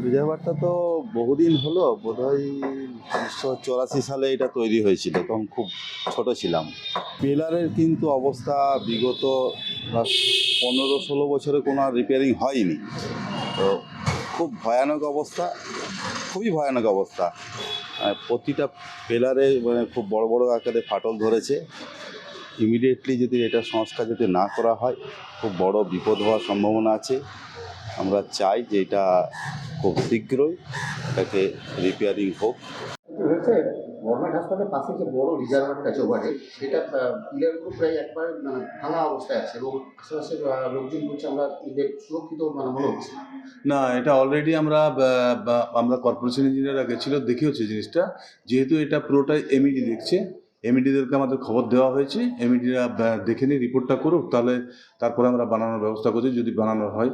রিজার্ভারটা তো বহুদিন হলো, বোধহয় 1984 সালে এটা তৈরি হয়েছিল, তখন খুব ছোট ছিলাম। পিলারের কিন্তু অবস্থা বিগত প্রায় 15-16 বছরে কোনো আর রিপেয়ারিং হয়নি। তো খুব ভয়ানক অবস্থা, খুবই ভয়ানক অবস্থা। প্রতিটা পিলারে মানে খুব বড় বড় আকারে ফাটল ধরেছে। ইমিডিয়েটলি যদি এটা সংস্কার যদি না করা হয়, খুব বড় বিপদ হওয়ার সম্ভাবনা আছে। আমরা চাই যে এটা খুব শীঘ্রই এটাকে রিপেয়ারিং হোক। হচ্ছে গভর্নমেন্ট হাসপাতালের পাশে যে বড় রিজার্ভারটা আছে ওভারে, সেটা পিলারগুলো প্রায় একবার ভাঙা অবস্থায় আছে এবং আশেপাশের লোকজন বলছে আমরা এদের সুরক্ষিত মনে হচ্ছে না। এটা অলরেডি আমরা কর্পোরেশন ইঞ্জিনিয়াররা গেছিলো, দেখেওছে জিনিসটা। যেহেতু এটা পুরোটাই এমইডি দেখছে, এমইডিদেরকে আমাদের খবর দেওয়া হয়েছে, এমইডিরা দেখে নিয়ে রিপোর্টটা করুক, তারপরে আমরা বানানোর ব্যবস্থা করছি যদি বানানো হয়।